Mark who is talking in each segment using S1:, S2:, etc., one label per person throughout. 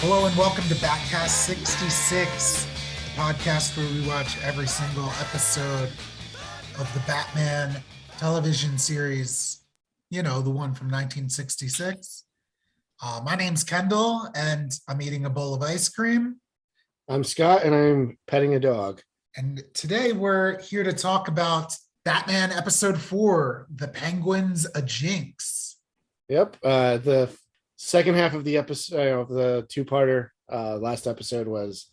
S1: Hello and welcome to Batcast 66, the podcast where we watch every single episode of the Batman television series, you know, the one from 1966. My name's Kendall and I'm eating a bowl of ice cream.
S2: I'm Scott and I'm petting a dog.
S1: And today we're here to talk about Batman episode 4, The Penguin's a Jinx.
S2: Yep. The second half of the episode of the two-parter last episode was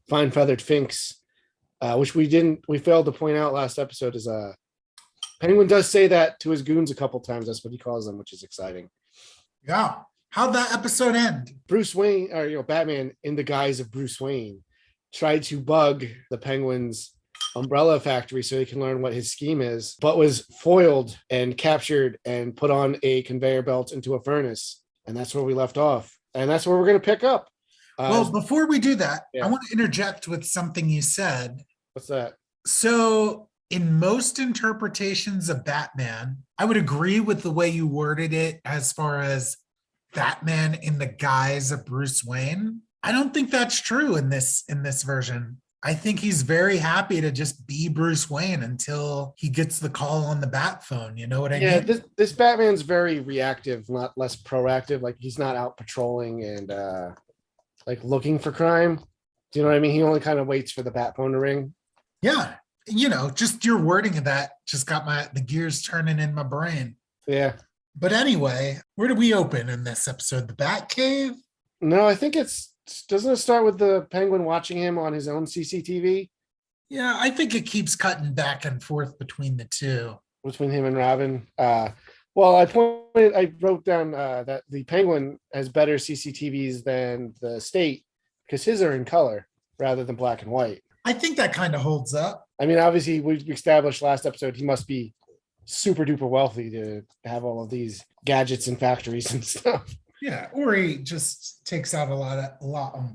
S2: Fine Feathered Finks, which we failed to point out last episode is Penguin does say that to his goons a couple times. That's what he calls them, which is exciting.
S1: Yeah. How'd that episode end?
S2: Bruce Wayne, or Batman in the guise of Bruce Wayne, tried to bug the Penguin's umbrella factory so he can learn what his scheme is, but was foiled and captured and put on a conveyor belt into a furnace. And that's where we left off. And that's where we're going to pick up.
S1: Well, before we do that,
S2: yeah.
S1: I want to interject with something you said.
S2: What's that?
S1: So in most interpretations of Batman, I would agree with the way you worded it as far as Batman in the guise of Bruce Wayne. I don't think that's true in this version. I think he's very happy to just be Bruce Wayne until he gets the call on the bat phone. You know what I mean?
S2: Yeah, this Batman's very reactive, not less proactive. Like he's not out patrolling and like looking for crime. Do you know what I mean? He only kind of waits for the bat phone to ring.
S1: Yeah. You know, just your wording of that just got the gears turning in my brain.
S2: Yeah.
S1: But anyway, where do we open in this episode? The Batcave?
S2: No, I think doesn't it start with the Penguin watching him on his own CCTV?
S1: Yeah, I think it keeps cutting back and forth between the two.
S2: Between him and Robin. Well, I wrote down that the Penguin has better CCTVs than the state because his are in color rather than black and white.
S1: I think that kind of holds up.
S2: I mean, obviously, we established last episode he must be super duper wealthy to have all of these gadgets and factories and stuff.
S1: Yeah, or he just takes out a lot.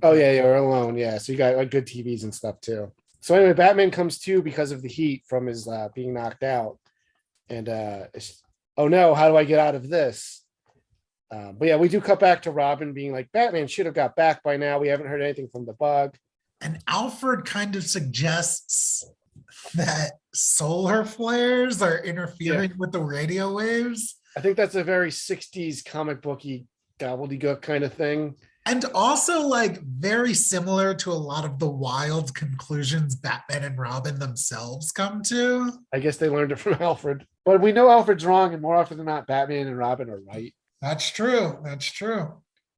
S2: Oh yeah, or alone, yeah. So you got like good TVs and stuff too. So anyway, Batman comes to because of the heat from his being knocked out, and oh no, how do I get out of this? But yeah, we do cut back to Robin being like, Batman should have got back by now. We haven't heard anything from the Bug.
S1: And Alfred kind of suggests that solar flares are interfering with the radio waves.
S2: I think that's a very 60s comic booky gobbledygook kind of thing.
S1: And also like very similar to a lot of the wild conclusions Batman and Robin themselves come to.
S2: I guess they learned it from Alfred. But we know Alfred's wrong, and more often than not, Batman and Robin are right.
S1: That's true. That's true.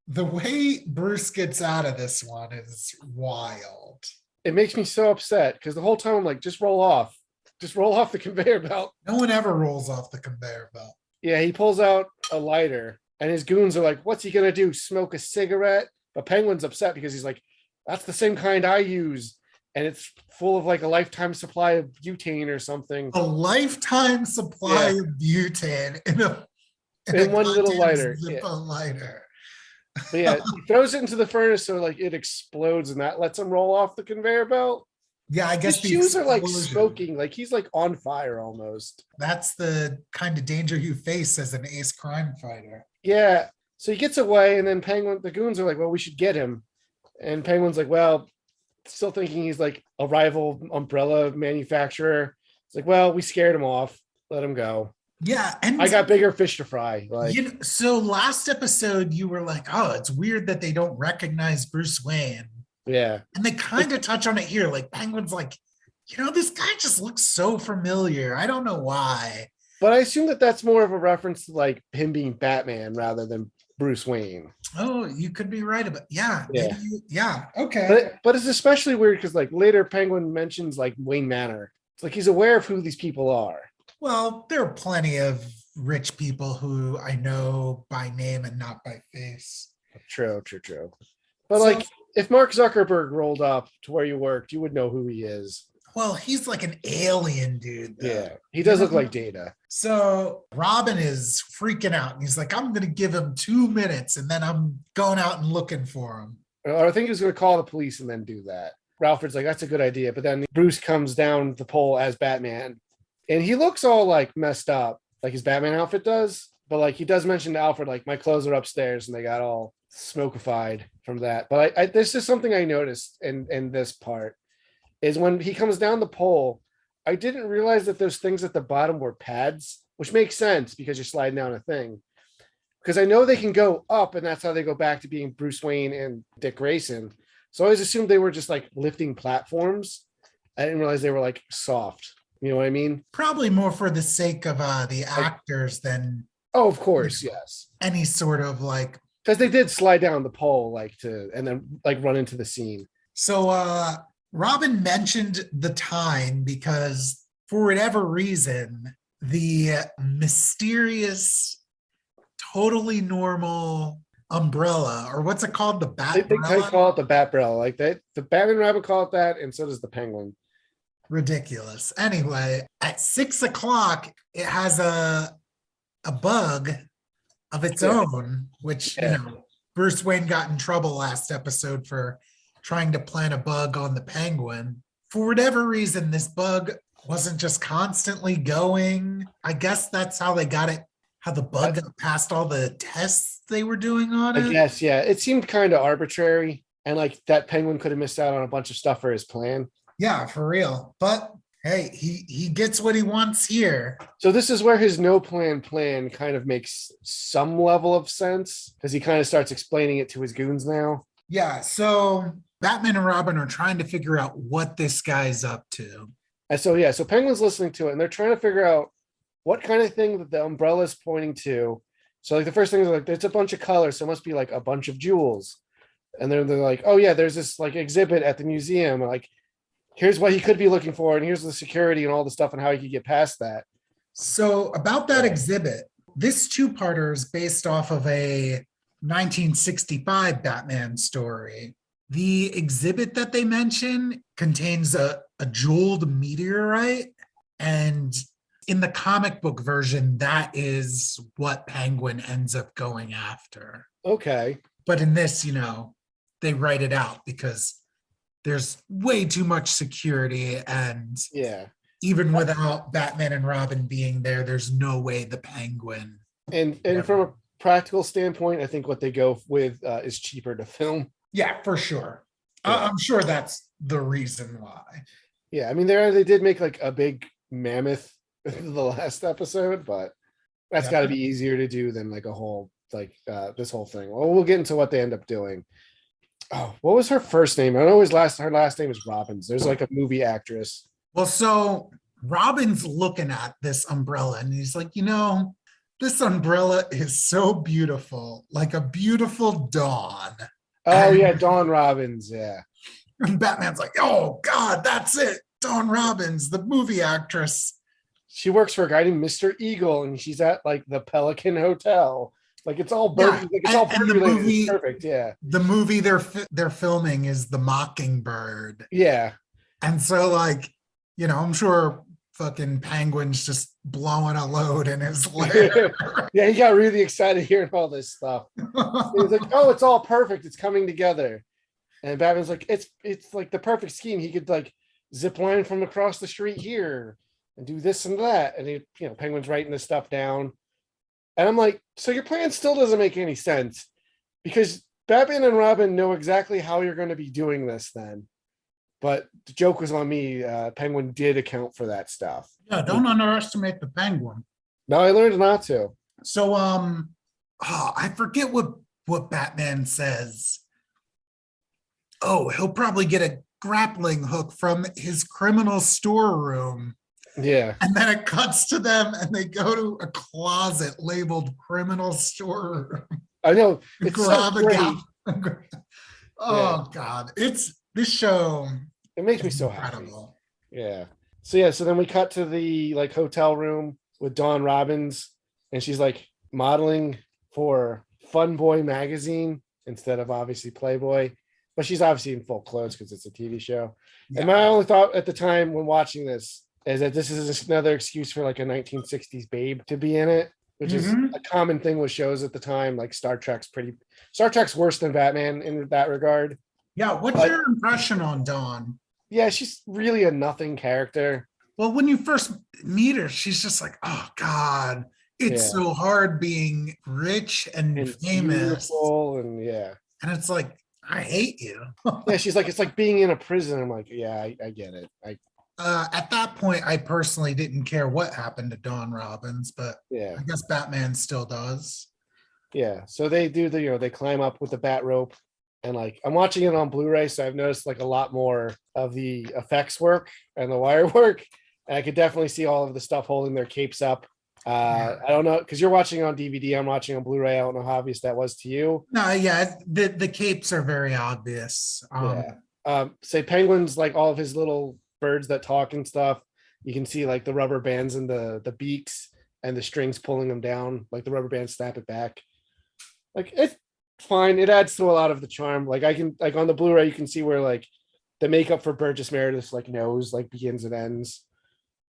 S1: The way Bruce gets out of this one is wild.
S2: It makes me so upset because the whole time I'm like, just roll off. Just roll off the conveyor belt.
S1: No one ever rolls off the conveyor belt.
S2: Yeah, he pulls out a lighter and his goons are like, what's he going to do? Smoke a cigarette? But Penguin's upset because he's like, that's the same kind I use. And it's full of like a lifetime supply of butane or something.
S1: A lifetime supply of butane in
S2: one little lighter.
S1: Lighter.
S2: But yeah, he throws it into the furnace so like it explodes and that lets him roll off the conveyor belt.
S1: Yeah, I guess
S2: his shoes are like smoking, like he's like on fire almost.
S1: That's the kind of danger you face as an ace crime fighter.
S2: Yeah, so he gets away, and then the goons are like, well, we should get him. And Penguin's like, well, still thinking he's like a rival umbrella manufacturer. It's like, well, we scared him off. Let him go.
S1: Yeah, and
S2: I got bigger fish to fry. Like,
S1: so last episode you were like, oh, it's weird that they don't recognize Bruce Wayne.
S2: Yeah.
S1: And they kind of touch on it here. Like Penguin's like, this guy just looks so familiar. I don't know why.
S2: But I assume that that's more of a reference to like him being Batman rather than Bruce Wayne.
S1: Oh, you could be right about
S2: yeah.
S1: Okay.
S2: But it's especially weird because like later Penguin mentions like Wayne Manor. It's like he's aware of who these people are.
S1: Well, there are plenty of rich people who I know by name and not by face.
S2: True. But like if Mark Zuckerberg rolled up to where you worked, you would know who he is.
S1: Well, he's like an alien dude, though.
S2: Yeah, he does look like Data.
S1: So Robin is freaking out. And he's like, I'm going to give him 2 minutes and then I'm going out and looking for him.
S2: Or I think he was going to call the police and then do that. Alfred's like, that's a good idea. But then Bruce comes down the pole as Batman. And he looks all like messed up, like his Batman outfit does. But like he does mention to Alfred, like, my clothes are upstairs and they got all smokified from that. But I this is something I noticed in this part is when he comes down the pole, I didn't realize that those things at the bottom were pads, which makes sense because you're sliding down a thing. Because I know they can go up, and that's how they go back to being Bruce Wayne and Dick Grayson. So I always assumed they were just like lifting platforms. I didn't realize they were like soft. You know what I mean?
S1: Probably more for the sake of the
S2: Like,
S1: actors than
S2: oh, of course, yes.
S1: any sort of like.
S2: Because they did slide down the pole, like and then like run into the scene.
S1: So Robin mentioned the time because for whatever reason, the mysterious, totally normal umbrella, or what's it called? The
S2: They
S1: Batbrella?
S2: call it the Batbrella. Like that, the Batman and Robin call it that, and so does the Penguin.
S1: Ridiculous. Anyway, at 6 o'clock, it has a bug of its own, which,
S2: Yeah.
S1: Bruce Wayne got in trouble last episode for trying to plant a bug on the Penguin. For whatever reason, this bug wasn't just constantly going. I guess that's how they got it, how the bug got past all the tests they were doing on
S2: I
S1: it.
S2: guess, yeah. It seemed kind of arbitrary, and like that Penguin could have missed out on a bunch of stuff for his plan.
S1: Yeah, for real. But hey, he gets what he wants here.
S2: So this is where his no plan kind of makes some level of sense because he kind of starts explaining it to his goons now.
S1: Yeah, so Batman and Robin are trying to figure out what this guy's up to.
S2: And so yeah, so Penguin's listening to it, and they're trying to figure out what kind of thing that the umbrella is pointing to. So like the first thing is like it's a bunch of colors, so it must be like a bunch of jewels. And then they're like, oh yeah, there's this like exhibit at the museum, and like here's what he could be looking for, and here's the security and all the stuff and how he could get past that.
S1: So about that exhibit, this two-parter is based off of a 1965 Batman story. The exhibit that they mention contains a jeweled meteorite, and in the comic book version, that is what Penguin ends up going after.
S2: Okay.
S1: But in this, they write it out because there's way too much security, and
S2: Yeah.
S1: even without Batman and Robin being there, there's no way the Penguin.
S2: And from a practical standpoint, I think what they go with is cheaper to film.
S1: Yeah, for sure.
S2: Yeah.
S1: I'm sure that's the reason why.
S2: Yeah, I mean they did make like a big mammoth the last episode, but that's got to be easier to do than like a whole like this whole thing. Well, we'll get into what they end up doing. Oh, what was her first name? I know her last name is Robbins. There's like a movie actress.
S1: Well, so Robin's looking at this umbrella and he's like, this umbrella is so beautiful, like a beautiful dawn.
S2: Oh, yeah, Dawn Robbins, yeah.
S1: And Batman's like, oh, God, that's it. Dawn Robbins, the movie actress.
S2: She works for a guy named Mr. Eagle, and she's at like the Pelican Hotel. Like it's all bird, it's all bird related. It's perfect, yeah.
S1: The movie they're filming is The Mockingbird.
S2: Yeah.
S1: And so, like, I'm sure fucking Penguin's just blowing a load in his lair.
S2: Yeah, he got really excited hearing all this stuff. He's like, oh, it's all perfect. It's coming together. And Batman's like, it's like the perfect scheme. He could like zip line from across the street here and do this and that. And Penguin's writing this stuff down. And I'm like, so your plan still doesn't make any sense because Batman and Robin know exactly how you're going to be doing this then. But the joke was on me. Penguin did account for that stuff.
S1: Yeah, don't underestimate the Penguin.
S2: No, I learned not to.
S1: So, I forget what Batman says. Oh, he'll probably get a grappling hook from his criminal storeroom.
S2: Yeah.
S1: And then it cuts to them and they go to a closet labeled criminal storeroom.
S2: I know. It's so great.
S1: Oh, God. This show.
S2: It makes me so incredible. Happy. Yeah. So then we cut to the like hotel room with Dawn Robbins, and she's like modeling for Fun Boy magazine instead of obviously Playboy, but she's obviously in full clothes because it's a TV show. Yeah. And my only thought at the time when watching this is that this is another excuse for like a 1960s babe to be in it, which is a common thing with shows at the time. Like Star Trek's worse than Batman in that regard.
S1: Yeah, what's your impression on Dawn?
S2: Yeah, she's really a nothing character.
S1: Well, when you first meet her, she's just like, oh, God, it's so hard being rich and famous.
S2: Beautiful and yeah.
S1: And it's like, I hate you.
S2: Yeah, she's like, it's like being in a prison. I'm like, yeah, I get it.
S1: At that point, I personally didn't care what happened to Dawn Robbins, but
S2: Yeah,
S1: I guess Batman still does.
S2: yeah. So they do they climb up with the bat rope, and like I'm watching it on Blu-ray, so I've noticed like a lot more of the effects work and the wire work. And I could definitely see all of the stuff holding their capes up.
S1: Yeah.
S2: I don't know because you're watching on DVD, I'm watching on Blu-ray. I don't know how obvious that was to you.
S1: No, yeah, the capes are very obvious.
S2: Yeah. Say Penguin's like all of his little birds that talk and stuff. You can see like the rubber bands and the beaks and the strings pulling them down, like the rubber bands snap it back. Like it's fine. It adds to a lot of the charm. Like I can like on the Blu-ray, you can see where like the makeup for Burgess Meredith's like nose like begins and ends.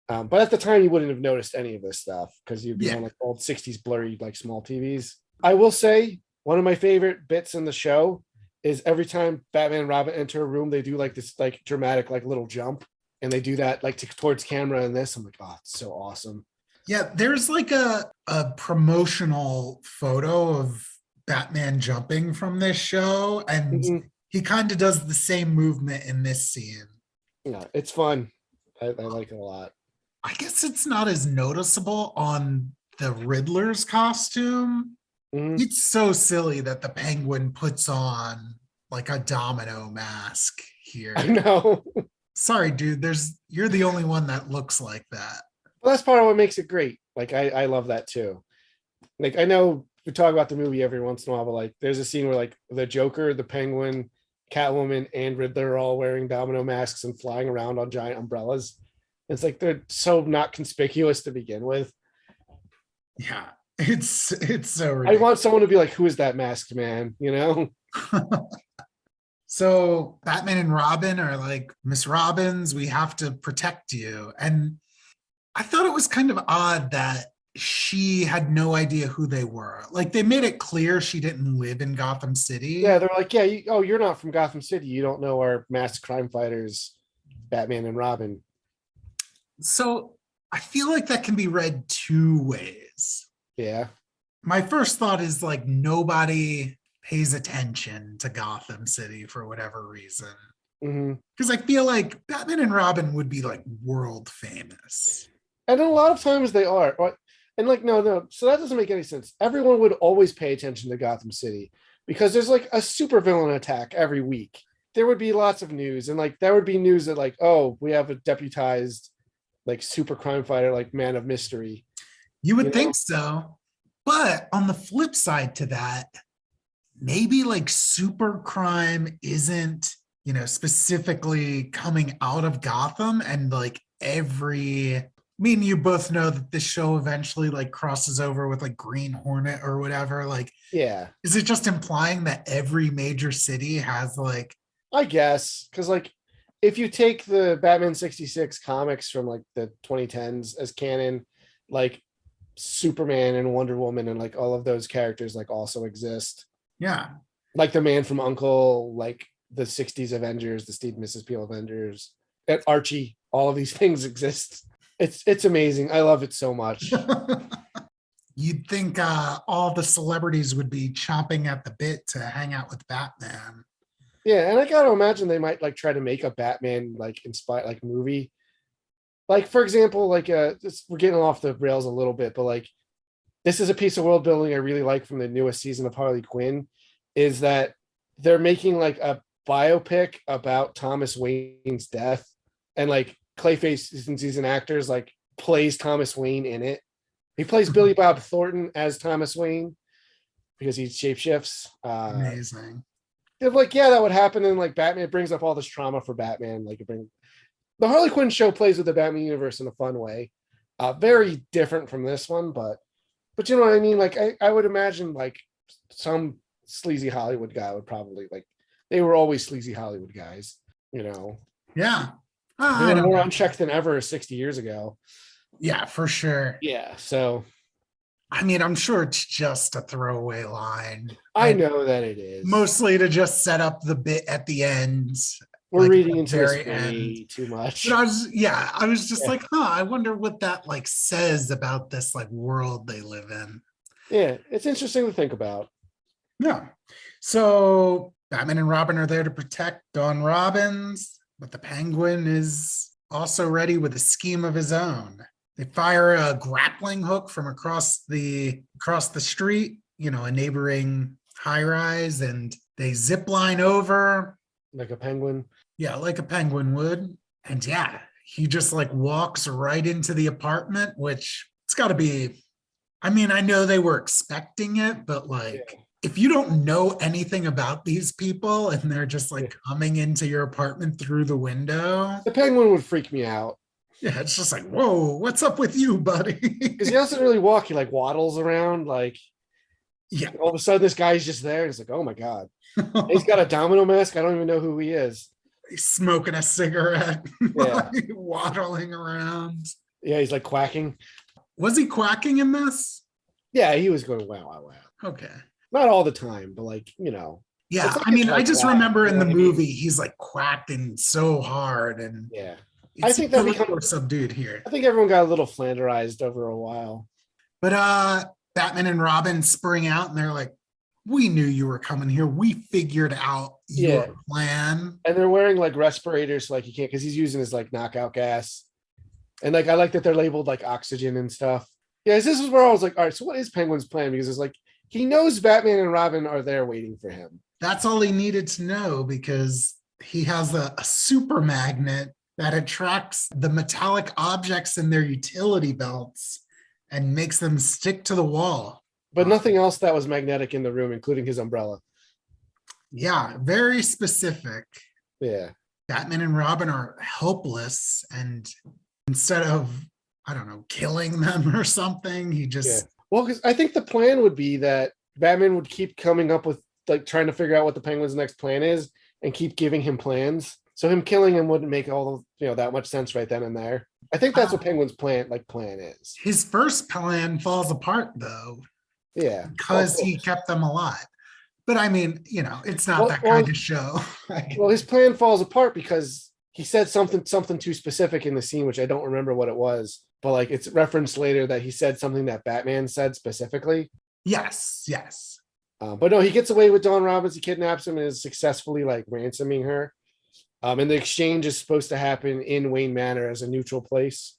S2: But at the time, you wouldn't have noticed any of this stuff because you'd be
S1: Yeah.
S2: on like old 60s blurry, like small TVs. I will say one of my favorite bits in the show is every time Batman and Robin enter a room, they do like this like dramatic like little jump. And they do that like towards camera in this. I'm like, oh, it's so awesome.
S1: Yeah, there's like a promotional photo of Batman jumping from this show, and
S2: Mhm.
S1: he kind of does the same movement in this scene.
S2: Yeah, it's fun. I like it a lot.
S1: I guess it's not as noticeable on the Riddler's costume.
S2: Mhm.
S1: It's so silly that the Penguin puts on like a domino mask
S2: I
S1: here.
S2: know.
S1: Sorry, dude, you're the only one that looks like that.
S2: Well, that's part of what makes it great. Like I love that too. Like I know we talk about the movie every once in a while, but like there's a scene where like the Joker, the Penguin, Catwoman, and Riddler are all wearing domino masks and flying around on giant umbrellas. It's like they're so not conspicuous to begin with.
S1: Yeah, it's so
S2: I
S1: ridiculous.
S2: want someone to be like, "Who is that masked man?" You know?
S1: So Batman and Robin are like, Miss Robbins, we have to protect you. And I thought it was kind of odd that she had no idea who they were. Like they made it clear she didn't live in Gotham
S2: Yeah,
S1: City.
S2: they're like, "Yeah, oh, you're not from Gotham City. You don't know our masked crime fighters, Batman and Robin."
S1: So I feel like that can be read two ways.
S2: Yeah,
S1: My first thought is like nobody pays attention to Gotham City for whatever reason.
S2: hmm
S1: Because I feel like Batman and Robin would be like world famous.
S2: and a lot of times they are. And like, no. So that doesn't make any sense. Everyone would always pay attention to Gotham City because there's like a supervillain attack every week. There would be lots of news, and like there would be news that like, oh, we have a deputized like super crime fighter, like man of mystery.
S1: You
S2: You
S1: would
S2: know?
S1: think so. But on the flip side to that, maybe like super crime isn't, specifically coming out of Gotham and like I mean, you both know that this show eventually like crosses over with like Green Hornet or whatever. Like,
S2: Yeah,
S1: is it just implying that every major city has like,
S2: I guess because like if you take the Batman 66 comics from like the 2010s as canon, like Superman and Wonder Woman and like all of those characters like also exist.
S1: yeah,
S2: Like the Man from Uncle, like the 60s Avengers, the Steve and Mrs. Peel Avengers, and Archie, all of these things exist. It's amazing. I love it so much.
S1: you'd think all the celebrities would be chomping at the bit to hang out with Batman.
S2: Yeah, and I gotta imagine they might like try to make a Batman like inspired like movie. Like for example, like we're getting off the rails a little bit, but like this is a piece of world building I really like from the newest season of Harley Quinn, is that they're making like a biopic about Thomas Wayne's death, and like Clayface, since he's an actor, is like plays Thomas Wayne in it. He plays Billy Bob Thornton as Thomas Wayne because he shapeshifts.
S1: Amazing.
S2: They're like, yeah, that would happen, and like Batman, it brings up all this trauma for Batman. Like it brings the Harley Quinn show plays with the Batman universe in a fun way. Very different from this one, but you know what I mean? Like I would imagine like some sleazy Hollywood guy would probably like they were always sleazy Hollywood guys, you know.
S1: Yeah.
S2: They
S1: I
S2: were
S1: don't
S2: more
S1: know.
S2: unchecked than ever 60 years ago.
S1: Yeah, for sure.
S2: Yeah. So
S1: I mean, I'm sure it's just a throwaway line.
S2: I know that it is.
S1: Mostly to just set up the bit at the end.
S2: We're
S1: Like at
S2: reading
S1: the
S2: into this
S1: very end.
S2: way too much.
S1: But I was just
S2: Yeah.
S1: like, I wonder what that like says about this like world they live in.
S2: Yeah, it's interesting to think about.
S1: Yeah. So Batman and Robin are there to protect Dawn Robbins, but the Penguin is also ready with a scheme of his own. They fire a grappling hook from across the street, a neighboring high rise, and they zip line over.
S2: Like a penguin.
S1: Yeah, like a penguin would. And yeah, he just like walks right into the apartment, which it's got to be. I mean, I know they were expecting it, but like, if you don't know anything about these people and they're just like coming into your apartment through the window,
S2: the penguin would freak me out.
S1: Yeah, it's just like, whoa, what's up with you, buddy?
S2: Because he doesn't really walk, he like waddles around, like,
S1: yeah.
S2: All of a sudden, this guy's just there. It's like, oh my God. He's got a domino mask. I don't even know who he is.
S1: He's smoking a cigarette,
S2: Yeah.
S1: waddling around.
S2: Yeah, he's like quacking.
S1: Was he quacking in this?
S2: Yeah, he was going wow, wow, wow.
S1: Okay.
S2: Not all the time, but like,
S1: Yeah,
S2: like
S1: I mean, I
S2: like
S1: just
S2: that,
S1: remember in the
S2: what I mean?
S1: movie, he's like quacking so hard, and
S2: Yeah.
S1: I think that becomes more subdued here.
S2: I think everyone got a little flanderized over a while.
S1: But Batman and Robin spring out and they're like, we knew you were coming here. We figured out your plan.
S2: And they're wearing like respirators, so like you can't, because he's using his like knockout gas. And like I like that they're labeled like oxygen and stuff. Yeah, this is where I was like, all right, so what is Penguin's plan? Because it's like he knows Batman and Robin are there waiting for him.
S1: That's all he needed to know, because he has a super magnet that attracts the metallic objects in their utility belts and makes them stick to the wall.
S2: But nothing else that was magnetic in the room, including his umbrella.
S1: Yeah, very specific.
S2: Yeah.
S1: Batman and Robin are helpless, and instead of, I don't know, killing them or something, he just...
S2: Yeah. Well, because I think the plan would be that Batman would keep coming up with, like, trying to figure out what the Penguin's next plan is and keep giving him plans. So him killing him wouldn't make all that much sense right then and there. I think that's what Penguin's plan is.
S1: His first plan falls apart, though.
S2: Yeah.
S1: Because he kept them alive. But I mean, it's not that kind of show.
S2: Well, his plan falls apart because he said something too specific in the scene, which I don't remember what it was. But like it's referenced later that he said something that Batman said specifically.
S1: Yes.
S2: But no, he gets away with Dawn Robbins. He kidnaps him and is successfully like ransoming her. And the exchange is supposed to happen in Wayne Manor as a neutral place.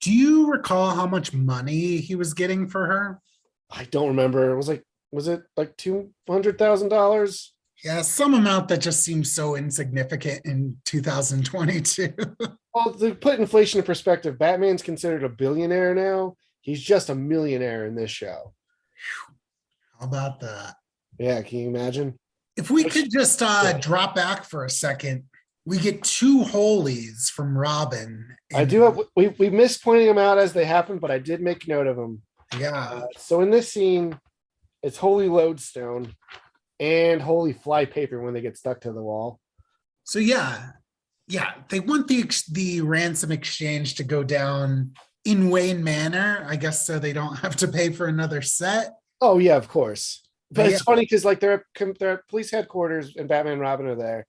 S1: Do you recall how much money he was getting for her?
S2: I don't remember. Was it like $200,000?
S1: Yeah, some amount that just seems so insignificant in 2022.
S2: Well, to put inflation in perspective, Batman's considered a billionaire now. He's just a millionaire in this show.
S1: How about that?
S2: Yeah, can you imagine?
S1: If we could just drop back for a second, we get two holies from Robin.
S2: I do have, we missed pointing them out as they happen, but I did make note of them.
S1: Yeah.
S2: So in this scene, it's Holy Lodestone and Holy Flypaper when they get stuck to the wall.
S1: So yeah, they want the ransom exchange to go down in Wayne Manor, I guess, so they don't have to pay for another set.
S2: Oh yeah, of course. But
S1: Yeah.
S2: it's funny because like they're at police headquarters and Batman and Robin are there,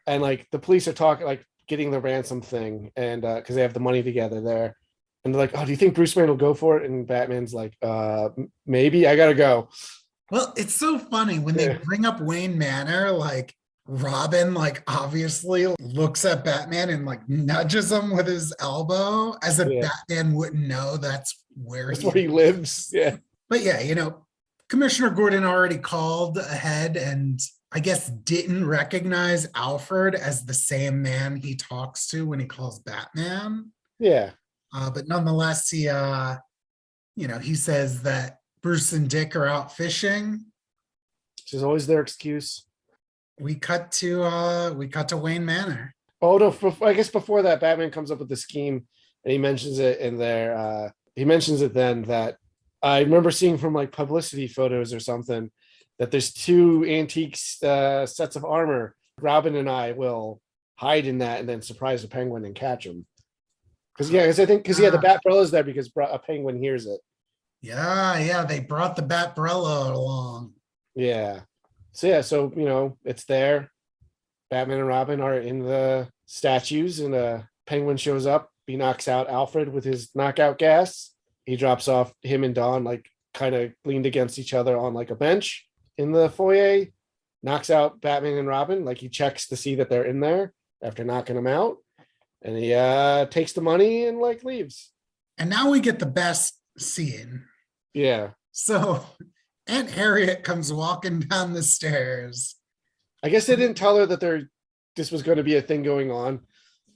S2: and like the police are talking like getting the ransom thing, and because they have the money together there. And they're like, oh, do you think Bruce Wayne will go for it? And Batman's like, maybe. I gotta go.
S1: Well, it's so funny when they bring up Wayne Manor, like Robin, like obviously looks at Batman and like nudges him with his elbow as if Batman wouldn't know that's where
S2: he lives. Yeah.
S1: But yeah, Commissioner Gordon already called ahead and I guess didn't recognize Alfred as the same man he talks to when he calls Batman.
S2: Yeah.
S1: But nonetheless, he says that Bruce and Dick are out fishing.
S2: Which is always their excuse.
S1: We cut to Wayne Manor.
S2: Oh no! I guess before that, Batman comes up with the scheme, and he mentions it in there. He mentions it then that I remember seeing from like publicity photos or something that there's two antique sets of armor. Robin and I will hide in that and then surprise the Penguin and catch him. Because the Batbrella's there because a Penguin hears it.
S1: Yeah, they brought the Batbrella along.
S2: Yeah. So it's there. Batman and Robin are in the statues, and a Penguin shows up. He knocks out Alfred with his knockout gas. He drops off him and Dawn, like kind of leaned against each other on like a bench in the foyer. knocks out Batman and Robin. Like he checks to see that they're in there after knocking them out. And he takes the money and like leaves.
S1: And now we get the best scene.
S2: Yeah.
S1: So Aunt Harriet comes walking down the stairs.
S2: I guess they didn't tell her that this was going to be a thing going on.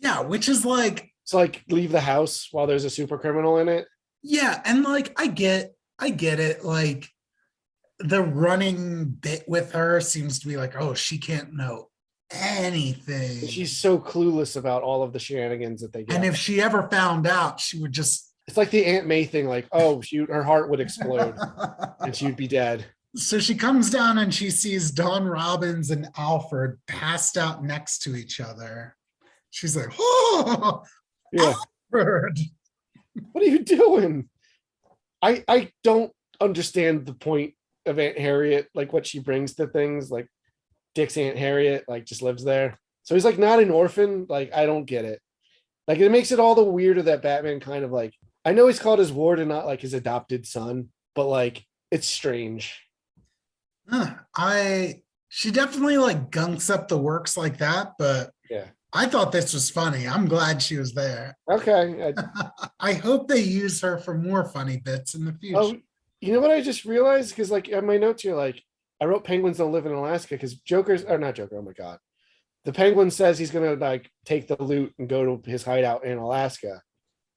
S1: Yeah, which is like,
S2: So like leave the house while there's a super criminal in it.
S1: yeah, and like I get it. Like the running bit with her seems to be like, oh, she can't know anything.
S2: And she's so clueless about all of the shenanigans that they get.
S1: And if she ever found out, she would just.
S2: It's like the Aunt May thing, like, oh, her heart would explode and she'd be dead.
S1: So she comes down and she sees Don Robbins and Alfred passed out next to each other. She's like, oh,
S2: Yeah.
S1: Alfred.
S2: What are you doing? I don't understand the point of Aunt Harriet, like what she brings to things. Like Dick's Aunt Harriet, like just lives there. So he's like not an orphan. Like, I don't get it. Like it makes it all the weirder that Batman kind of like, I know he's called his ward and not like his adopted son, but like it's strange.
S1: She definitely like gunks up the works like that, but
S2: Yeah.
S1: I thought this was funny. I'm glad she was there.
S2: Okay.
S1: I hope they use her for more funny bits in the future.
S2: Oh, you know what I just realized? Because like on my notes here, like I wrote penguins don't live in Alaska because Joker's or not Joker. Oh my God. The Penguin says he's gonna like take the loot and go to his hideout in Alaska,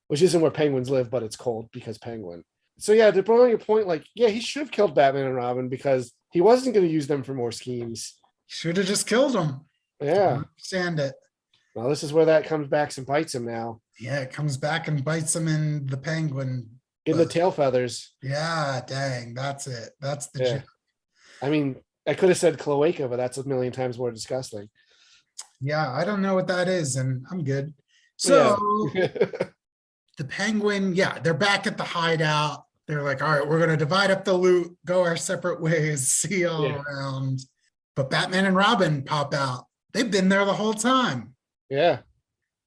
S2: which isn't where penguins live, but it's cold because penguin. So yeah, they're bringing a point like, yeah, he should have killed Batman and Robin because he wasn't going to use them for more schemes.
S1: Should have just killed him.
S2: Yeah.
S1: Understand it.
S2: Well, this is where that comes back and bites him now.
S1: Yeah, it comes back and bites him in the penguin.
S2: In the tail feathers.
S1: Yeah, dang, that's it. That's the
S2: Yeah.
S1: joke.
S2: I mean, I could have said cloaca, but that's a million times more disgusting.
S1: Yeah, I don't know what that is, and I'm good. So
S2: Yeah.
S1: the penguin, yeah, they're back at the hideout. They're like, all right, we're going to divide up the loot, go our separate ways, see you all around. But Batman and Robin pop out. They've been there the whole time.
S2: Yeah.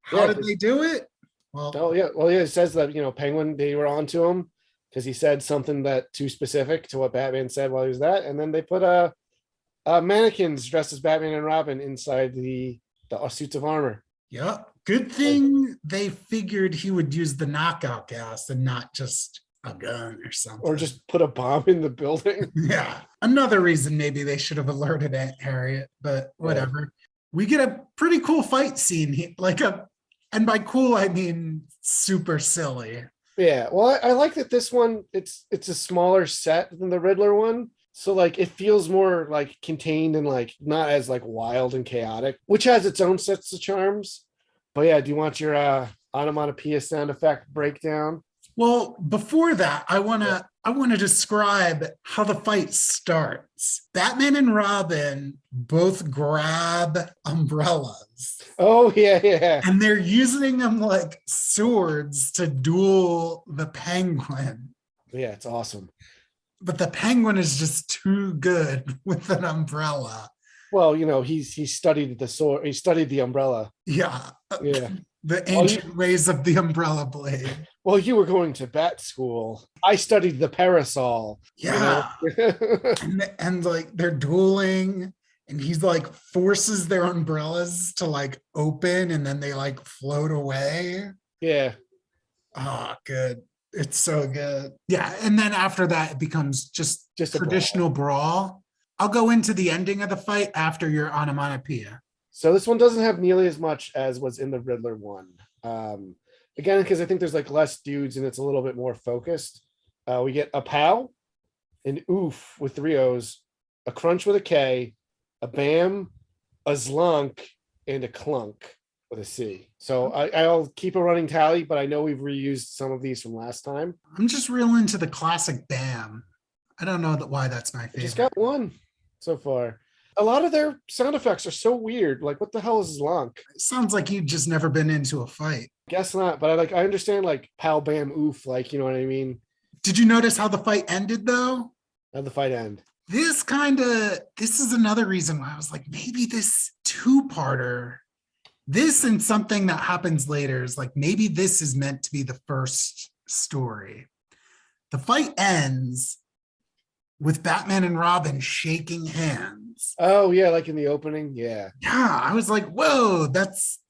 S1: How did they do it? Well,
S2: Oh yeah. Well, yeah, it says that, Penguin, they were onto him because he said something that too specific to what Batman said while he was that. And then they put mannequins dressed as Batman and Robin inside the suits of armor.
S1: yeah. Good thing they figured he would use the knockout gas and not just a gun or something.
S2: Or just put a bomb in the building.
S1: Yeah. Another reason maybe they should have alerted Aunt Harriet, but whatever. Yeah. We get a pretty cool fight scene here. And by cool, I mean super silly.
S2: Yeah. Well, I like that this one, it's a smaller set than the Riddler one. So like it feels more like contained and like not as like wild and chaotic, which has its own sets of charms. But yeah, do you want your onomatopoeia sound effect breakdown?
S1: Well, before that, I want to describe how the fight starts. Batman and Robin both grab umbrellas.
S2: Oh, yeah.
S1: And they're using them like swords to duel the penguin.
S2: Yeah, it's awesome.
S1: But the penguin is just too good with an umbrella.
S2: Well, he studied the sword. He studied the umbrella.
S1: Yeah.
S2: Yeah.
S1: The ancient ways of the umbrella blade.
S2: Well, you were going to bat school. I studied the parasol.
S1: Yeah. and like they're dueling and he's like forces their umbrellas to like open and then they like float away.
S2: Yeah.
S1: Oh, good. It's so good. Yeah. And then after that, it becomes just a traditional brawl. I'll go into the ending of the fight after your onomatopoeia.
S2: So this one doesn't have nearly as much as was in the Riddler one. Again, because I think there's like less dudes and it's a little bit more focused. We get a pow, an oof with 3 O's, a crunch with a K, a bam, a zlunk, and a clunk with a C. So I'll keep a running tally, but I know we've reused some of these from last time.
S1: I'm just real into the classic bam. I don't know why that's my favorite.
S2: Just got one so far. A lot of their sound effects are so weird. Like, what the hell is zlunk?
S1: It sounds like you've just never been into a fight.
S2: Guess not, but I understand like pow, bam, oof, like, you know what I mean?
S1: Did you notice how the fight ended though?
S2: How'd the fight end?
S1: This is another reason why I was like, maybe this two-parter, this and something that happens later is like, maybe this is meant to be the first story. The fight ends with Batman and Robin shaking hands. lines.
S2: Oh yeah, like in the opening. Yeah.
S1: Yeah, I was like, whoa, that's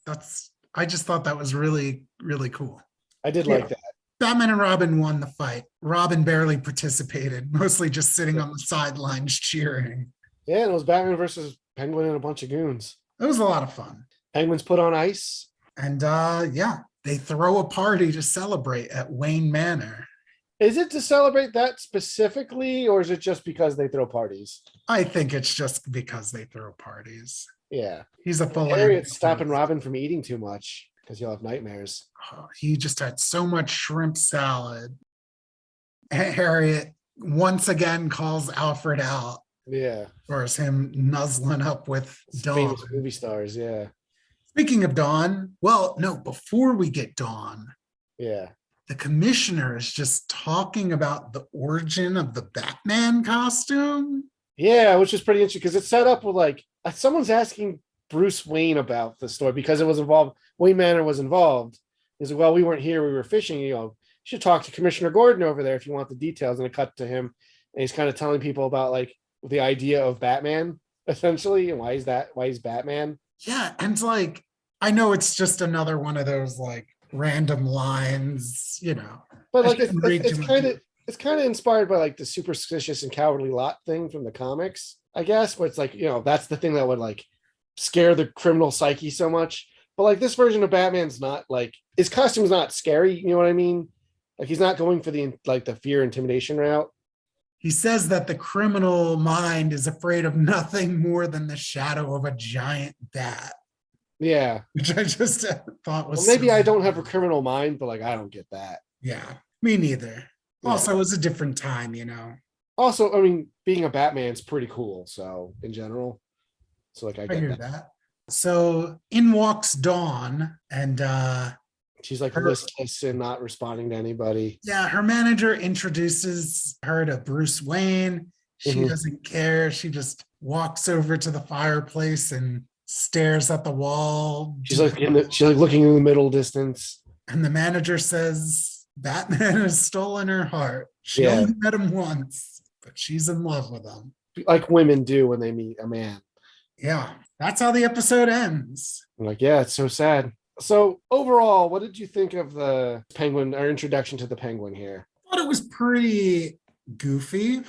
S1: I just thought that was really, really cool.
S2: I did
S1: Yeah.
S2: like that.
S1: Batman and Robin won the fight. Robin barely participated, mostly just sitting on the sidelines cheering.
S2: Yeah, and it was Batman versus Penguin and a bunch of goons.
S1: It was a lot of fun.
S2: Penguin's put on ice.
S1: And yeah, they throw a party to celebrate at Wayne Manor.
S2: Is it to celebrate that specifically, or is it just because they throw parties?
S1: I think it's just because they throw parties.
S2: Yeah.
S1: He's a full
S2: Harriet's stopping Robin from eating too much because he'll have nightmares.
S1: Oh, he just had so much shrimp salad. Harriet once again calls Alfred out.
S2: Yeah.
S1: Or is him nuzzling up with Dawn.
S2: Famous movie stars, yeah.
S1: Speaking of Dawn, well, no, before we get Dawn,
S2: Yeah.
S1: the commissioner is just talking about the origin of the Batman costume.
S2: Yeah, which is pretty interesting because it's set up with like someone's asking Bruce Wayne about the story because it was involved. Wayne Manor was involved. He's like, well, we weren't here, we were fishing. You should talk to Commissioner Gordon over there if you want the details. And it cut to him, and he's kind of telling people about like the idea of Batman, essentially, and why he's Batman.
S1: Yeah, and it's like, I know it's just another one of those like random lines,
S2: But like it's kind of inspired by like the superstitious and cowardly Lot thing from the comics, I guess, but it's like, that's the thing that would like scare the criminal psyche so much. But like this version of Batman's not like, his costume's not scary, you know what I mean? Like he's not going for the fear intimidation route.
S1: He says that the criminal mind is afraid of nothing more than the shadow of a giant bat.
S2: Yeah.
S1: Which I just thought was
S2: maybe I don't have a criminal mind, but like I don't get that.
S1: Yeah, me neither.
S2: Yeah.
S1: Also, it was a different time,
S2: Also, I mean, being a Batman's pretty cool, so in general. So like I get
S1: hear that. So in walks Dawn, and
S2: she's like listless and not responding to anybody.
S1: Yeah, her manager introduces her to Bruce Wayne. She doesn't care. She just walks over to the fireplace and stares at the wall.
S2: She's like looking in the middle distance.
S1: And the manager says, Batman has stolen her heart. She only met him once, but she's in love with him.
S2: Like women do when they meet a man.
S1: Yeah, that's how the episode ends.
S2: I'm like, yeah, it's so sad. So overall, what did you think of the Penguin, our introduction to the Penguin here?
S1: I thought it was pretty goofy.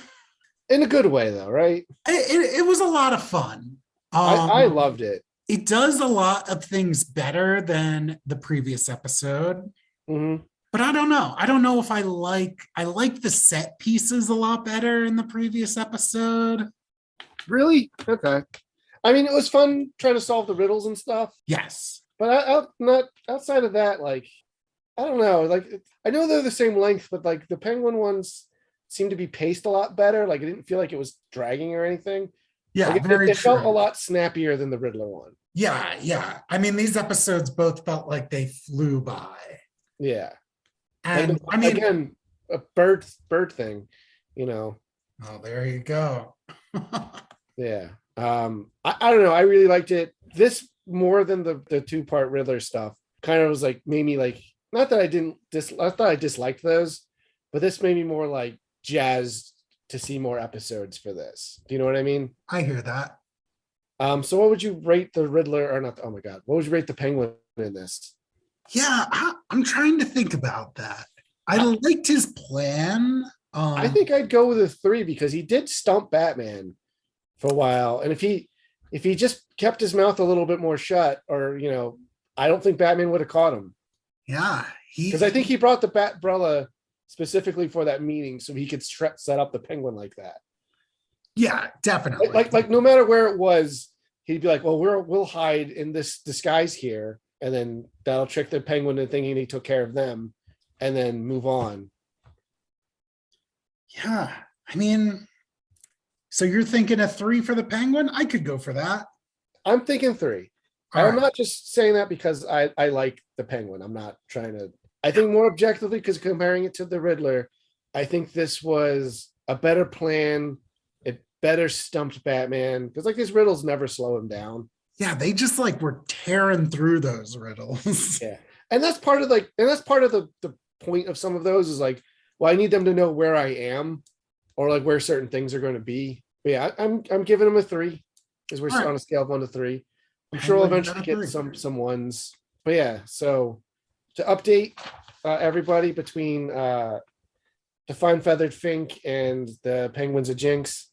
S2: In a good way, though, right?
S1: It was a lot of fun.
S2: I loved it.
S1: It does a lot of things better than the previous episode.
S2: Mm-hmm.
S1: But I don't know. I don't know if I like the set pieces a lot better in the previous episode.
S2: Really? Okay. I mean, it was fun trying to solve the riddles and stuff.
S1: Yes.
S2: But not outside of that, like, I don't know. Like, I know they're the same length, but like the Penguin ones seem to be paced a lot better. Like, it didn't feel like it was dragging or anything.
S1: Yeah,
S2: like,
S1: very
S2: it felt
S1: true.
S2: a lot snappier than the Riddler one.
S1: Yeah. I mean, these episodes both felt like they flew by.
S2: Yeah.
S1: And
S2: like,
S1: I mean,
S2: again, a bird thing,
S1: Oh, there you go.
S2: Yeah. I don't know. I really liked it. This more than the 2-part Riddler stuff kind of was like, made me like, not that I thought I disliked those, but this made me more like jazzed to see more episodes for this. Do you know what I mean?
S1: I hear that.
S2: So what would you rate the Riddler or not? Oh my God. What would you rate the Penguin in this?
S1: Yeah, I'm trying to think about that. I liked his plan.
S2: I think I'd go with a 3 because he did stump Batman for a while. And if he just kept his mouth a little bit more shut, or, I don't think Batman would have caught him.
S1: Yeah.
S2: Because I think he brought the Batbrella specifically for that meeting so he could set up the Penguin like that.
S1: Yeah, definitely.
S2: Like no matter where it was, he'd be like, well, we'll hide in this disguise here. And then that'll trick the Penguin into thinking he took care of them and then move on.
S1: Yeah. I mean, so you're thinking a 3 for the Penguin? I could go for that.
S2: I'm thinking 3. I'm not just saying that because I like the Penguin. I'm not trying to, I think more objectively, because comparing it to the Riddler, I think this was a better plan. It better stumped Batman because like his riddles never slow him down.
S1: Yeah, they just like were tearing through those riddles.
S2: Yeah. And that's part of the point of some of those is like, well, I need them to know where I am or like where certain things are going to be. But yeah, I'm giving them a 3. Because we're
S1: All right.
S2: on a scale of 1 to 3. I'm sure we'll
S1: Penguins
S2: eventually
S1: out of
S2: get
S1: 3.
S2: some ones. But yeah, so to update everybody between the Fine Feathered Fink and the Penguins of Jinx,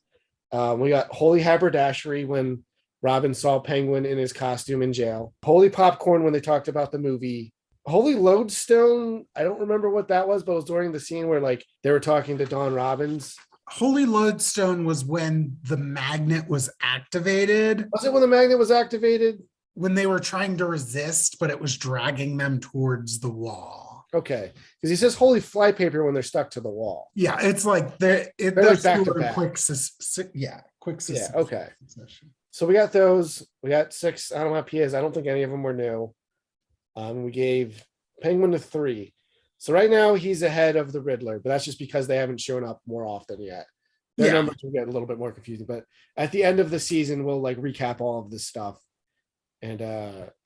S2: we got Holy Haberdashery when Robin saw Penguin in his costume in jail. Holy Popcorn when they talked about the movie. Holy Lodestone, I don't remember what that was, but it was during the scene where like they were talking to Dawn Robbins.
S1: Holy Lodestone was when the magnet was activated,
S2: Was it when the magnet was activated?
S1: when they were trying to resist, but it was dragging them towards the wall.
S2: Okay, because he says holy flypaper when they're stuck to the wall.
S1: Yeah, it's like they're
S2: like back to
S1: two are in
S2: back.
S1: quick
S2: Yeah,
S1: succession.
S2: okay. So we got those. We got 6 onomatopoeias. I don't think any of them were new. We gave Penguin a 3. So right now he's ahead of the Riddler, but that's just because they haven't shown up more often yet. Their numbers will get a little bit more confusing. But at the end of the season, we'll like recap all of this stuff and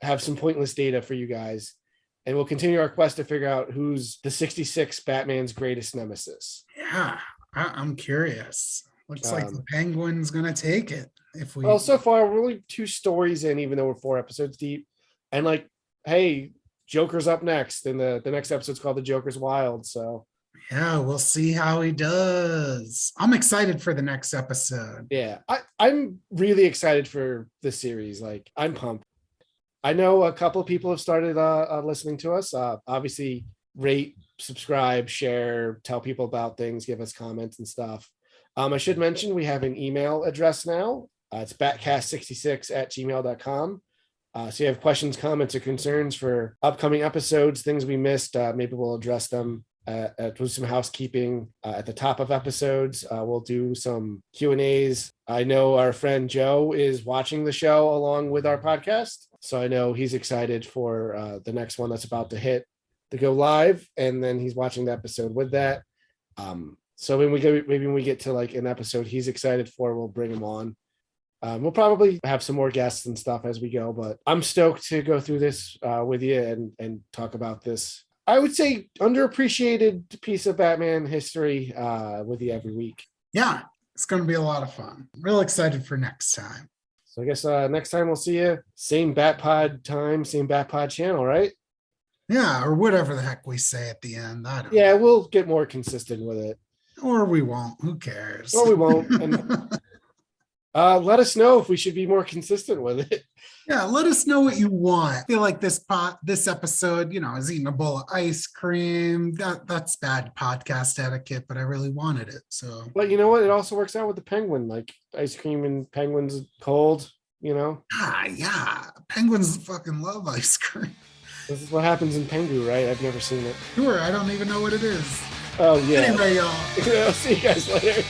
S2: have some pointless data for you guys. And we'll continue our quest to figure out who's the 66 Batman's greatest nemesis.
S1: Yeah, I'm curious. Looks like the Penguin's gonna take it. If we
S2: Well, so far we're only 2 stories in, even though we're 4 episodes deep. And like, hey, Joker's up next, and the next episode's called The Joker's Wild. So
S1: yeah, we'll see how he does. I'm excited for the next episode.
S2: yeah, I'm really excited for this series. Like, I'm pumped. I know a couple of people have started listening to us. Obviously, rate, subscribe, share, tell people about things, give us comments and stuff. I should mention we have an email address now. It's batcast66@gmail.com. So you have questions, comments, or concerns for upcoming episodes, things we missed, maybe we'll address them with some housekeeping at the top of episodes. We'll do some Q&As. I know our friend Joe is watching the show along with our podcast. So I know he's excited for the next one that's about to hit to go live. And then he's watching the episode with that. So when we go, maybe when we get to like an episode he's excited for, we'll bring him on. We'll probably have some more guests and stuff as we go, but I'm stoked to go through this with you and talk about this, I would say, underappreciated piece of Batman history with you every week.
S1: Yeah, it's going to be a lot of fun. Real excited for next time.
S2: So I guess next time we'll see you. Same Batpod time, same Batpod channel, right?
S1: Yeah, or whatever the heck we say at the end. I don't
S2: Yeah,
S1: know.
S2: we'll get more consistent with it.
S1: Or we won't. Who cares?
S2: Or we won't. And let us know if we should be more consistent with it.
S1: Yeah, let us know what you want. I feel like this episode, is eating a bowl of ice cream. That's bad podcast etiquette, but I really wanted it. So,
S2: but you know what? It also works out with the penguin, like ice cream and penguins cold,
S1: yeah. Penguins fucking love ice cream.
S2: This is what happens in Pengu, right? I've never seen it.
S1: Sure, I don't even know what it is.
S2: Oh, yeah.
S1: Anyway, y'all.
S2: I'll see you guys later.